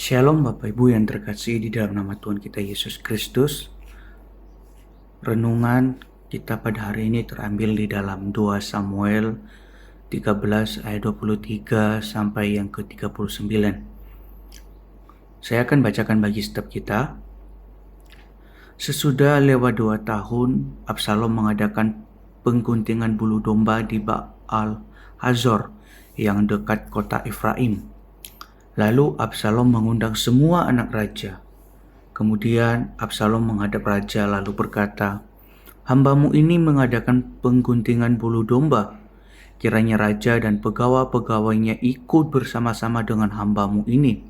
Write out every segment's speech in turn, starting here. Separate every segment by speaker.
Speaker 1: Shalom Bapak Ibu yang terkasih di dalam nama Tuhan kita Yesus Kristus. Renungan kita pada hari ini terambil di dalam 2 Samuel 13 ayat 23 sampai yang ke-39. Saya akan bacakan bagi setiap kita. Sesudah lewat 2 tahun, Absalom mengadakan pengguntingan bulu domba di Baal Hazor yang dekat kota Efraim. Lalu Absalom mengundang semua anak raja. Kemudian Absalom menghadap raja lalu berkata, "Hambamu ini mengadakan pengguntingan bulu domba. Kiranya raja dan pegawai-pegawainya ikut bersama-sama dengan hambamu ini."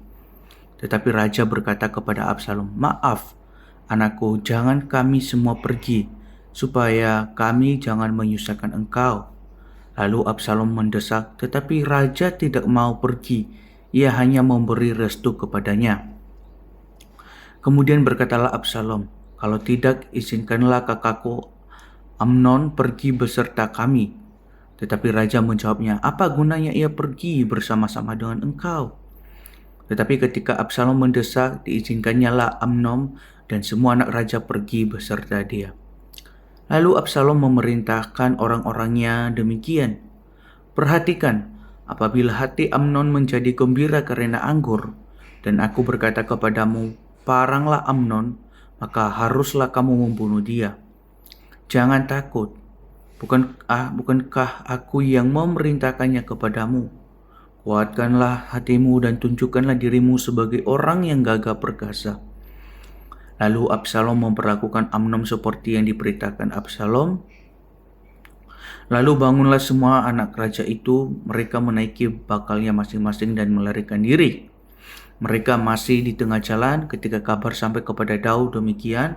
Speaker 1: Tetapi raja berkata kepada Absalom, "Maaf, anakku, jangan kami semua pergi, supaya kami jangan menyusahkan engkau." Lalu Absalom mendesak, tetapi raja tidak mau pergi. Ia hanya memberi restu kepadanya. Kemudian berkatalah Absalom, "Kalau tidak, izinkanlah kakakku Amnon pergi beserta kami." Tetapi raja menjawabnya, "Apa gunanya ia pergi bersama-sama dengan engkau?" Tetapi ketika Absalom mendesak, diizinkannya lah Amnon dan semua anak raja pergi beserta dia. Lalu Absalom memerintahkan orang-orangnya demikian, "Perhatikan, apabila hati Amnon menjadi gembira karena anggur, dan aku berkata kepadamu, paranglah Amnon, maka haruslah kamu membunuh dia. Jangan takut, bukankah aku yang memerintahkannya kepadamu? Kuatkanlah hatimu dan tunjukkanlah dirimu sebagai orang yang gagah perkasa." Lalu Absalom memperlakukan Amnon seperti yang diperintahkan Absalom. Lalu bangunlah semua anak raja itu, mereka menaiki bakalnya masing-masing dan melarikan diri. Mereka masih di tengah jalan ketika kabar sampai kepada Daud demikian,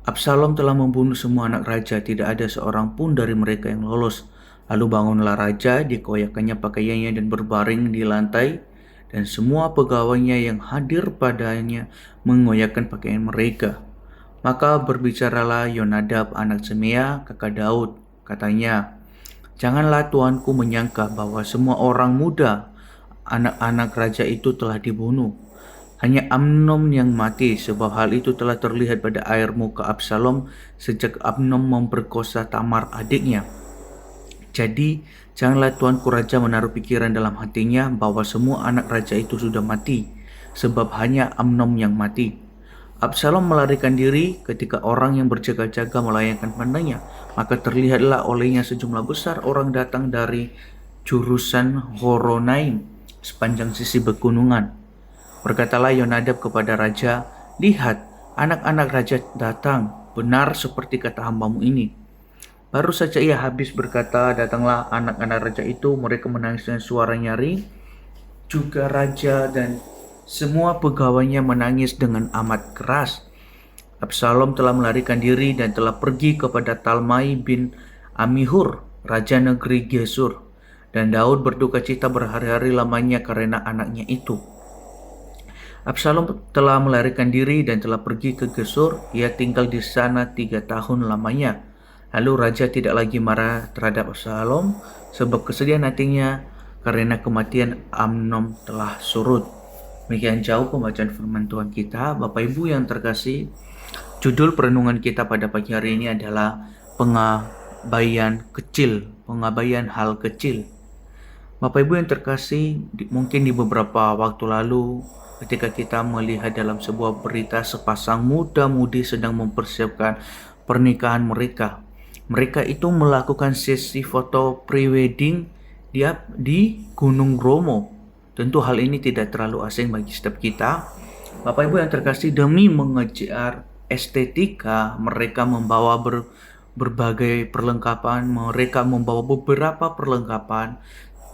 Speaker 1: "Absalom telah membunuh semua anak raja, tidak ada seorang pun dari mereka yang lolos." Lalu bangunlah raja, dikoyakkannya pakaiannya dan berbaring di lantai, dan semua pegawainya yang hadir padanya mengoyakkan pakaian mereka. Maka berbicaralah Yonadab anak Semea, kakak Daud. Katanya, "Janganlah tuanku menyangka bahwa semua orang muda, anak-anak raja itu telah dibunuh. Hanya Amnon yang mati, sebab hal itu telah terlihat pada air muka Absalom sejak Amnon memperkosa Tamar adiknya. Jadi, janganlah tuanku raja menaruh pikiran dalam hatinya bahwa semua anak raja itu sudah mati, sebab hanya Amnon yang mati." Absalom melarikan diri ketika orang yang berjaga-jaga melayangkan pandangnya. Maka terlihatlah olehnya sejumlah besar orang datang dari jurusan Horonaim sepanjang sisi pegunungan. Berkatalah Yonadab kepada raja, "Lihat, anak-anak raja datang, benar seperti kata hambamu ini." Baru saja ia habis berkata, datanglah anak-anak raja itu, mereka menangis dengan suara nyaring. Juga raja dan semua pegawainya menangis dengan amat keras. Absalom telah melarikan diri dan telah pergi kepada Talmai bin Amihur, raja negeri Gesur. Dan Daud berduka cita berhari-hari lamanya karena anaknya itu. Absalom telah melarikan diri dan telah pergi ke Gesur. Ia tinggal di sana 3 tahun lamanya. Lalu raja tidak lagi marah terhadap Absalom, sebab kesedihan hatinya karena kematian Amnon telah surut. Demikian jauh pembacaan firman Tuhan kita. Bapak Ibu yang terkasih, judul perenungan kita pada pagi hari ini adalah pengabaian hal kecil. Bapak Ibu yang terkasih, mungkin di beberapa waktu lalu ketika kita melihat dalam sebuah berita sepasang muda-mudi sedang mempersiapkan pernikahan mereka. Mereka itu melakukan sesi foto pre-wedding di Gunung Bromo. Tentu hal ini tidak terlalu asing bagi setiap kita. Bapak Ibu yang terkasih, demi mengejar estetika, mereka membawa berbagai perlengkapan, mereka membawa beberapa perlengkapan,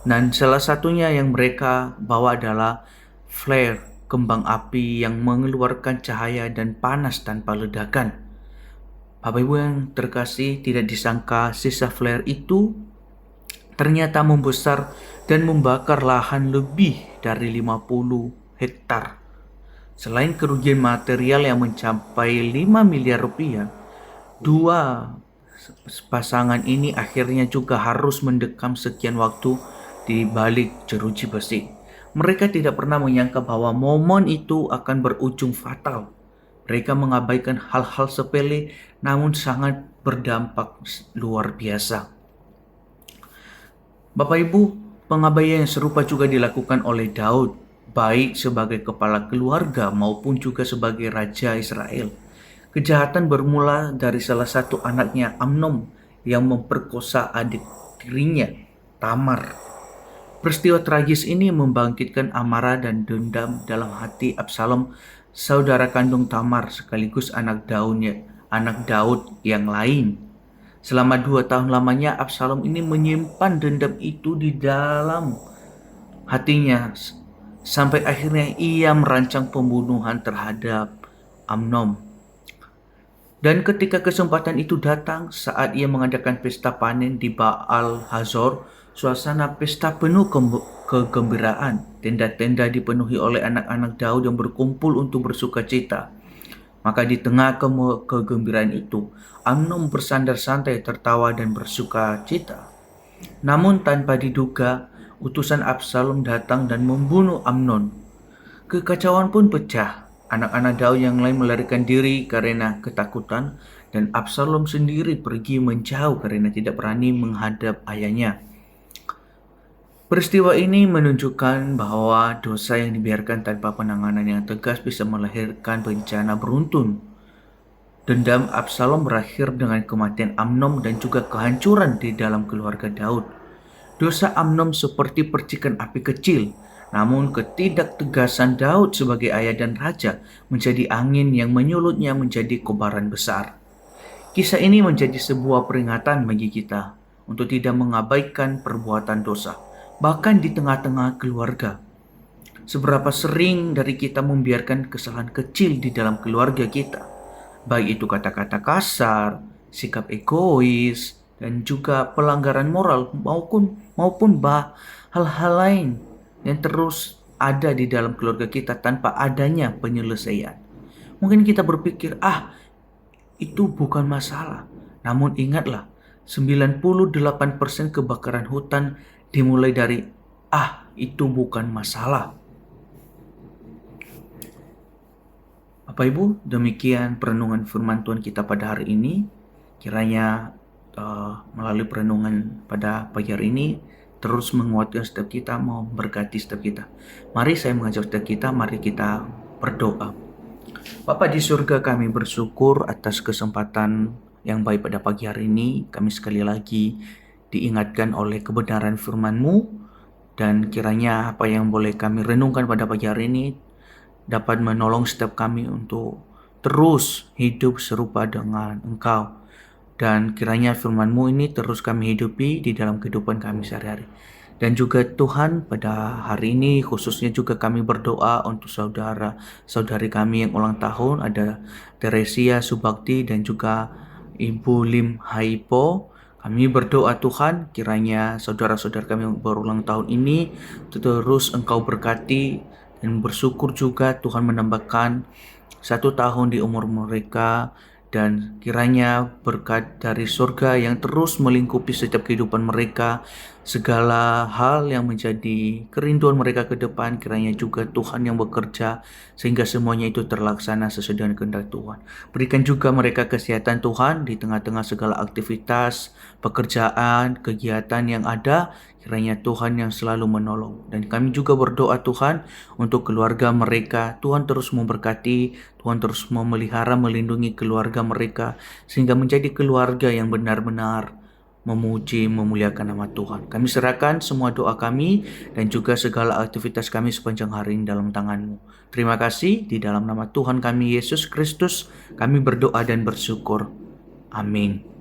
Speaker 1: dan salah satunya yang mereka bawa adalah flare, kembang api yang mengeluarkan cahaya dan panas tanpa ledakan. Bapak Ibu yang terkasih, tidak disangka sisa flare itu ternyata membesar dan membakar lahan lebih dari 50 hektar. Selain kerugian material yang mencapai 5 miliar rupiah, dua pasangan ini akhirnya juga harus mendekam sekian waktu di balik jeruji besi. Mereka tidak pernah menyangka bahwa momen itu akan berujung fatal. Mereka mengabaikan hal-hal sepele namun sangat berdampak luar biasa. Bapak Ibu, pengabaian yang serupa juga dilakukan oleh Daud, baik sebagai kepala keluarga maupun juga sebagai raja Israel. Kejahatan bermula dari salah satu anaknya, Amnon, yang memperkosa adik tirinya, Tamar. Peristiwa tragis ini membangkitkan amarah dan dendam dalam hati Absalom, saudara kandung Tamar sekaligus anak Daud yang lain. Selama 2 tahun lamanya Absalom ini menyimpan dendam itu di dalam hatinya sampai akhirnya ia merancang pembunuhan terhadap Amnon. Dan ketika kesempatan itu datang saat ia mengadakan pesta panen di Baal Hazor, suasana pesta penuh kegembiraan. Tenda-tenda dipenuhi oleh anak-anak Daud yang berkumpul untuk bersuka cita. Maka di tengah kegembiraan itu, Amnon bersandar santai, tertawa dan bersuka cita. Namun tanpa diduga, utusan Absalom datang dan membunuh Amnon. Kekacauan pun pecah. Anak-anak Daud yang lain melarikan diri karena ketakutan, dan Absalom sendiri pergi menjauh karena tidak berani menghadap ayahnya. Peristiwa ini menunjukkan bahwa dosa yang dibiarkan tanpa penanganan yang tegas bisa melahirkan bencana beruntun. Dendam Absalom berakhir dengan kematian Amnon dan juga kehancuran di dalam keluarga Daud. Dosa Amnon seperti percikan api kecil, namun ketidaktegasan Daud sebagai ayah dan raja menjadi angin yang menyulutnya menjadi kobaran besar. Kisah ini menjadi sebuah peringatan bagi kita untuk tidak mengabaikan perbuatan dosa, bahkan di tengah-tengah keluarga. Seberapa sering dari kita membiarkan kesalahan kecil di dalam keluarga kita, baik itu kata-kata kasar, sikap egois, dan juga pelanggaran moral maupun hal-hal lain yang terus ada di dalam keluarga kita tanpa adanya penyelesaian. Mungkin kita berpikir, itu bukan masalah. Namun ingatlah, 98% kebakaran hutan dimulai dari, itu bukan masalah. Bapak Ibu, demikian perenungan firman Tuhan kita pada hari ini. Kiranya melalui perenungan pada pagi hari ini terus menguatkan setiap kita, memberkati setiap kita. Mari saya mengajak setiap kita, mari kita berdoa. Bapa di surga, kami bersyukur atas kesempatan yang baik pada pagi hari ini. Kami sekali lagi diingatkan oleh kebenaran firman-Mu, dan kiranya apa yang boleh kami renungkan pada pagi hari ini dapat menolong setiap kami untuk terus hidup serupa dengan Engkau. Dan kiranya firman-Mu ini terus kami hidupi di dalam kehidupan kami sehari-hari. Dan juga Tuhan, pada hari ini khususnya juga kami berdoa untuk saudara-saudari kami yang ulang tahun. Ada Teresia Subakti dan juga Ibu Lim Haipo. Kami berdoa Tuhan, kiranya saudara-saudara kami yang berulang tahun ini terus Engkau berkati, dan bersyukur juga Tuhan menambahkan 1 tahun di umur mereka. Dan kiranya berkat dari surga yang terus melingkupi setiap kehidupan mereka, segala hal yang menjadi kerinduan mereka ke depan, kiranya juga Tuhan yang bekerja sehingga semuanya itu terlaksana sesuai dengan kehendak Tuhan. Berikan juga mereka kesehatan Tuhan di tengah-tengah segala aktivitas, pekerjaan, kegiatan yang ada. Kiranya Tuhan yang selalu menolong. Dan kami juga berdoa Tuhan untuk keluarga mereka. Tuhan terus memberkati, Tuhan terus memelihara, melindungi keluarga mereka, sehingga menjadi keluarga yang benar-benar memuji, memuliakan nama Tuhan. Kami serahkan semua doa kami dan juga segala aktivitas kami sepanjang hari ini dalam tangan-Mu. Terima kasih, di dalam nama Tuhan kami Yesus Kristus kami berdoa dan bersyukur. Amin.